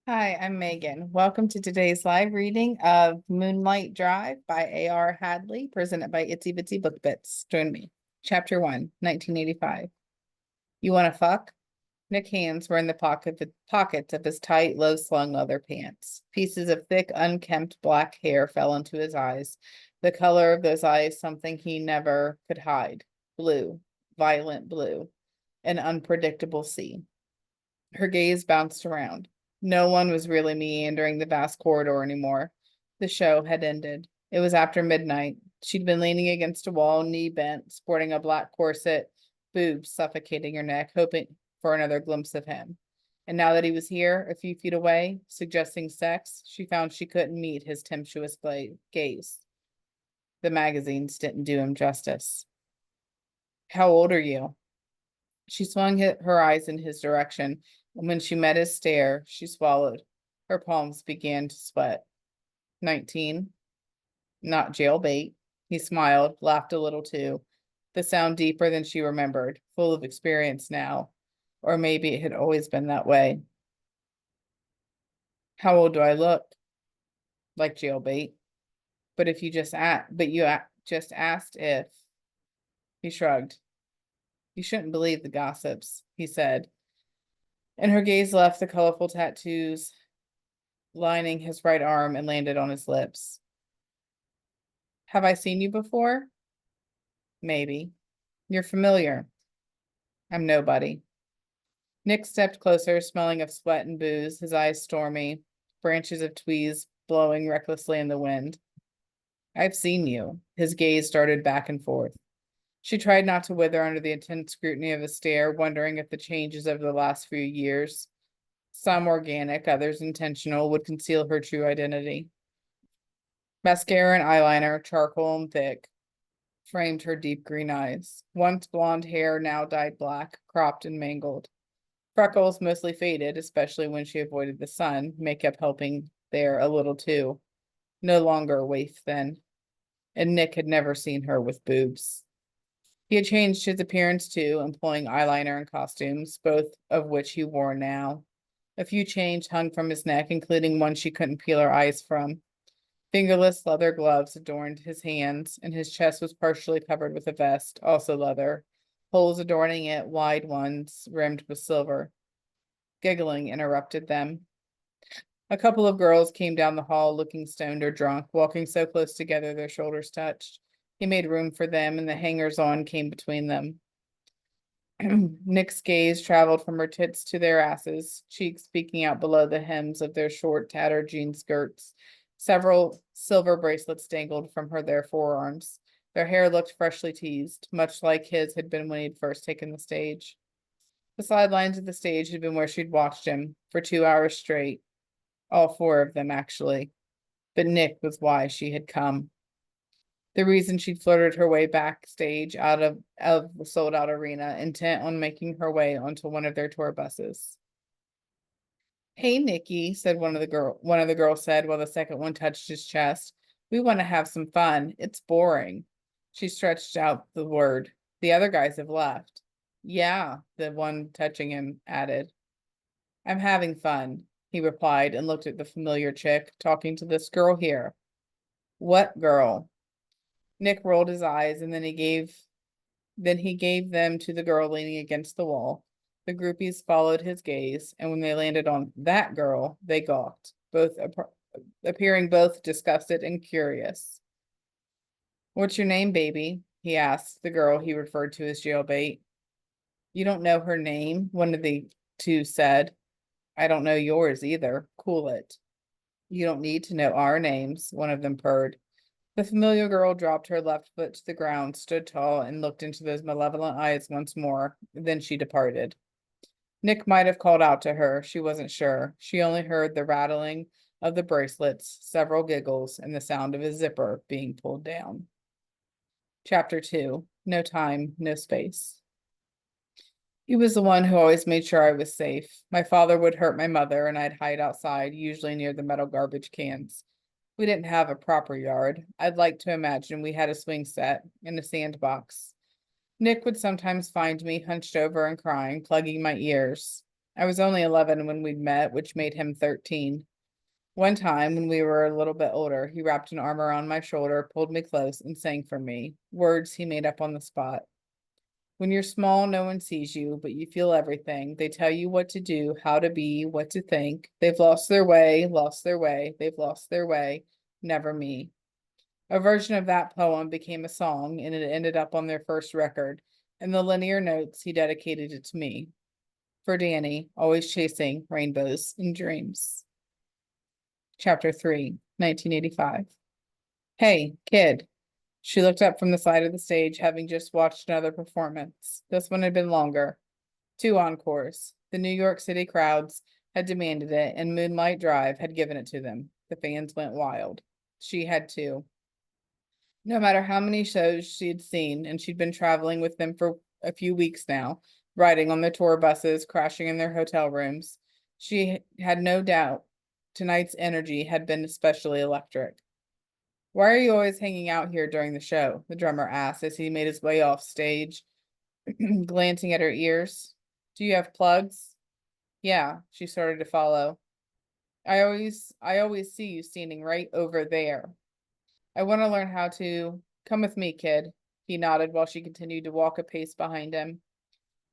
Hi, I'm Megan. Welcome to today's live reading of Moonlight Drive by A.R. Hadley, presented by Itsy Bitsy Book Bits. Join me. Chapter 1, 1985. You want to fuck? Nick's hands were in the pockets of his tight, low-slung leather pants. Pieces of thick, unkempt black hair fell into his eyes. The color of those eyes, something he never could hide. Blue, violent blue, an unpredictable sea. Her gaze bounced around. No one was really meandering the vast corridor anymore. The show had ended. It was after midnight. She'd been leaning against a wall, knee bent, sporting a black corset, boobs suffocating her neck, hoping for another glimpse of him. And now that he was here, a few feet away, suggesting sex, she found she couldn't meet his tempestuous gaze. The magazines didn't do him justice. How old are you? She swung her eyes in his direction, and when she met his stare, she swallowed. Her palms began to sweat. 19. Not jailbait. He smiled, laughed a little too, the sound deeper than she remembered, full of experience now. Or maybe it had always been that way. How old do I look? Like jailbait. But if you just just asked if. He shrugged. You shouldn't believe the gossips, he said. And her gaze left the colorful tattoos lining his right arm and landed on his lips. Have I seen you before? Maybe. You're familiar. I'm nobody. Nick stepped closer, smelling of sweat and booze, his eyes stormy, branches of tweez blowing recklessly in the wind. I've seen you. His gaze darted back and forth. She tried not to wither under the intense scrutiny of his stare, wondering if the changes of the last few years, some organic, others intentional, would conceal her true identity. Mascara and eyeliner, charcoal and thick, framed her deep green eyes. Once blonde hair, now dyed black, cropped and mangled. Freckles mostly faded, especially when she avoided the sun, makeup helping there a little too. No longer a waif then. And Nick had never seen her with boobs. He had changed his appearance too, employing eyeliner and costumes, both of which he wore now. A few chains hung from his neck, including one she couldn't peel her eyes from. Fingerless leather gloves adorned his hands, and his chest was partially covered with a vest, also leather, holes adorning it, wide ones rimmed with silver. Giggling interrupted them. A couple of girls came down the hall looking stoned or drunk, walking so close together their shoulders touched. He made room for them, and the hangers-on came between them. Nick's gaze traveled from her tits to their asses, cheeks peeking out below the hems of their short, tattered jean skirts. Several silver bracelets dangled from their forearms. Their hair looked freshly teased, much like his had been when he'd first taken the stage. The sidelines of the stage had been where she'd watched him for 2 hours straight. All four of them, actually. But Nick was why she had come. The reason she'd flirted her way backstage out of the sold-out arena, intent on making her way onto one of their tour buses. Hey, Nikki, said one of the girls said while the second one touched his chest. We want to have some fun. It's boring. She stretched out the word. The other guys have left. Yeah, the one touching him added. I'm having fun, he replied and looked at the familiar chick talking to this girl here. What girl? Nick rolled his eyes and then he gave them to the girl leaning against the wall. The groupies followed his gaze, and when they landed on that girl, they gawked, both appearing both disgusted and curious. What's your name, baby? He asked the girl he referred to as jailbait. You don't know her name, one of the two said. I don't know yours either. Cool it. You don't need to know our names, one of them purred. The familiar girl dropped her left foot to the ground, stood tall, and looked into those malevolent eyes once more. Then she departed. Nick might have called out to her. She wasn't sure. She only heard the rattling of the bracelets, several giggles, and the sound of a zipper being pulled down. Chapter 2. No time, no space. He was the one who always made sure I was safe. My father would hurt my mother, and I'd hide outside, usually near the metal garbage cans. We didn't have a proper yard. I'd like to imagine we had a swing set and a sandbox. Nick would sometimes find me hunched over and crying, plugging my ears. I was only 11 when we'd met, which made him 13. One time, when we were a little bit older, he wrapped an arm around my shoulder, pulled me close, and sang for me, words he made up on the spot. When you're small, no one sees you, but you feel everything. They tell you what to do, how to be, what to think. They've lost their way, they've lost their way, never me. A version of that poem became a song, and it ended up on their first record. In the linear notes, he dedicated it to me. For Danny, always chasing rainbows in dreams. Chapter 3, 1985. Hey, kid. She looked up from the side of the stage, having just watched another performance. This one had been longer. 2 encores. The New York City crowds had demanded it, and Moonlight Drive had given it to them. The fans went wild. She had too. No matter how many shows she had seen, and she'd been traveling with them for a few weeks now, riding on their tour buses, crashing in their hotel rooms, she had no doubt tonight's energy had been especially electric. Why are you always hanging out here during the show? The drummer asked as he made his way off stage, glancing at her ears. Do you have plugs? Yeah, she started to follow. I always see you standing right over there. I want to learn how to come with me, kid. He nodded while she continued to walk a pace behind him.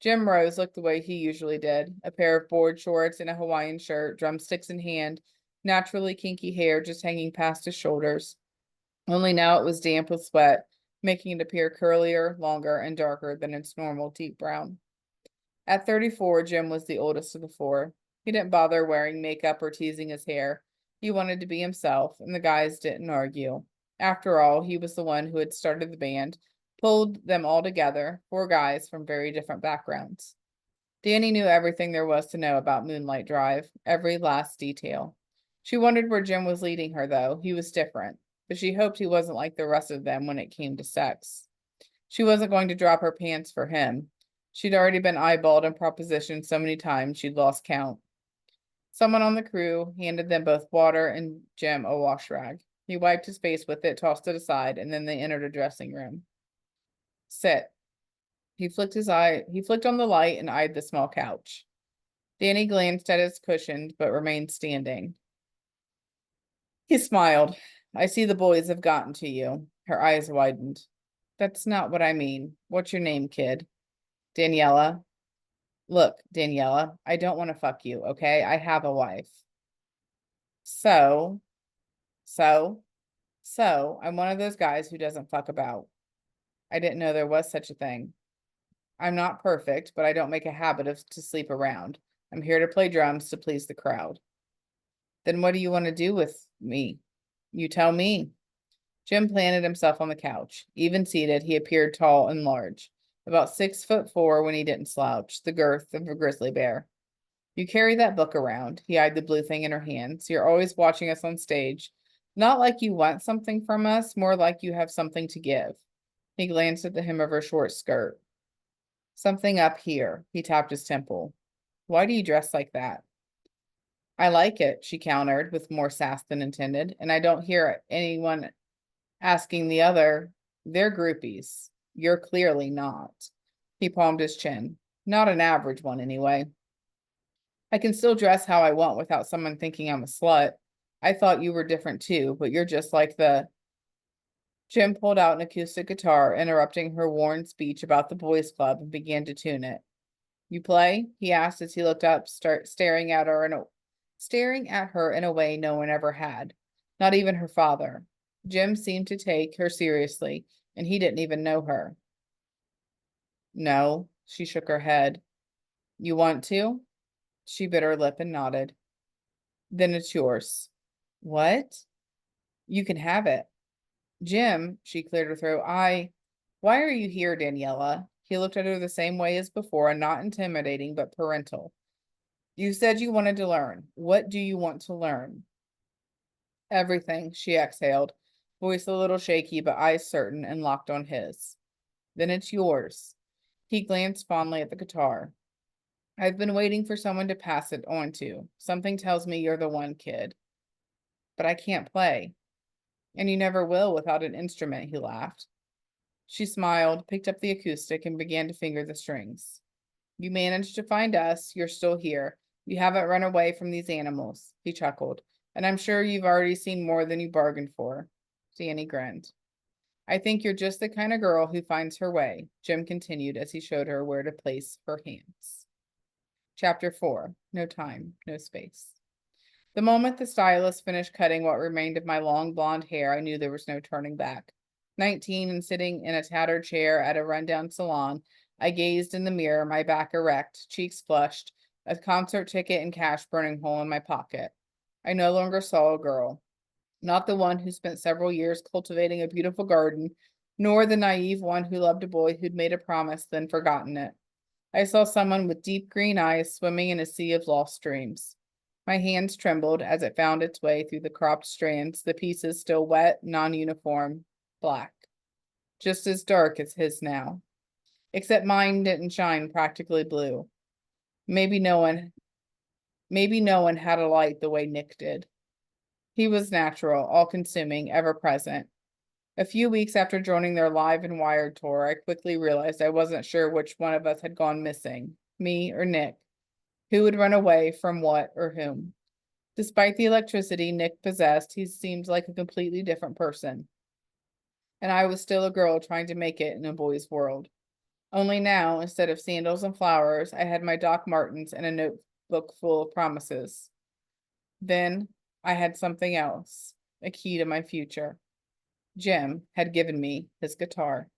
Jim Rose looked the way he usually did, a pair of board shorts and a Hawaiian shirt, drumsticks in hand, naturally kinky hair just hanging past his shoulders. Only now it was damp with sweat, making it appear curlier, longer, and darker than its normal deep brown. At 34, Jim was the oldest of the 4. He didn't bother wearing makeup or teasing his hair. He wanted to be himself, and the guys didn't argue. After all, he was the one who had started the band, pulled them all together, 4 guys from very different backgrounds. Danny knew everything there was to know about Moonlight Drive, every last detail. She wondered where Jim was leading her, though. He was different, but she hoped he wasn't like the rest of them when it came to sex. She wasn't going to drop her pants for him. She'd already been eyeballed and propositioned so many times she'd lost count. Someone on the crew handed them both water and Jim a wash rag. He wiped his face with it, tossed it aside, and then they entered a dressing room. Sit. He flicked on the light and eyed the small couch. Danny glanced at his cushion, but remained standing. He smiled. I see the boys have gotten to you. Her eyes widened. That's not what I mean. What's your name, kid? Daniella. Look, Daniella, I don't want to fuck you, okay? I have a wife. So, I'm one of those guys who doesn't fuck about. I didn't know there was such a thing. I'm not perfect, but I don't make a habit of to sleep around. I'm here to play drums to please the crowd. Then what do you want to do with me? You tell me. Jim planted himself on the couch. Even seated, he appeared tall and large, about 6'4" when he didn't slouch, the girth of a grizzly bear. You carry that book around. He eyed the blue thing in her hands. You're always watching us on stage. Not like you want something from us, more like you have something to give. He glanced at the hem of her short skirt. Something up here. He tapped his temple. Why do you dress like that? I like it, she countered with more sass than intended, and I don't hear anyone asking the other. They're groupies. You're clearly not. He palmed his chin. Not an average one, anyway. I can still dress how I want without someone thinking I'm a slut. I thought you were different too, but you're just like the... Jim pulled out an acoustic guitar, interrupting her worn speech about the boys' club, and began to tune it. You play? He asked as he looked up, staring at her in a way no one ever had, not even her father. Jim seemed to take her seriously, and he didn't even know her. No, she shook her head. You want to? She bit her lip and nodded. Then it's yours. What? You can have it. Jim, she cleared her throat. Why are you here, Daniella? He looked at her the same way as before, not intimidating, but parental. You said you wanted to learn. What do you want to learn? Everything, she exhaled, voice a little shaky, but eyes certain and locked on his. Then it's yours. He glanced fondly at the guitar. I've been waiting for someone to pass it on to. Something tells me you're the one, kid. But I can't play. And you never will without an instrument, he laughed. She smiled, picked up the acoustic, and began to finger the strings. You managed to find us. You're still here. You haven't run away from these animals, he chuckled. And I'm sure you've already seen more than you bargained for. Danny grinned. I think you're just the kind of girl who finds her way, Jim continued as he showed her where to place her hands. Chapter 4. No time, no space. The moment the stylist finished cutting what remained of my long blonde hair, I knew there was no turning back. 19 and sitting in a tattered chair at a rundown salon, I gazed in the mirror, my back erect, cheeks flushed, a concert ticket and cash burning hole in my pocket. I no longer saw a girl, not the one who spent several years cultivating a beautiful garden, nor the naive one who loved a boy who'd made a promise, then forgotten it. I saw someone with deep green eyes swimming in a sea of lost dreams. My hands trembled as it found its way through the cropped strands, the pieces still wet, non-uniform, black. Just as dark as his now. Except mine didn't shine practically blue. Maybe no one had a light the way Nick did. He was natural, all-consuming, ever-present. A few weeks after joining their Live and Wired tour, I quickly realized I wasn't sure which one of us had gone missing, me or Nick. Who would run away from what or whom? Despite the electricity Nick possessed, he seemed like a completely different person. And I was still a girl trying to make it in a boy's world. Only now, instead of sandals and flowers, I had my Doc Martens and a notebook full of promises. Then I had something else, a key to my future. Jim had given me his guitar.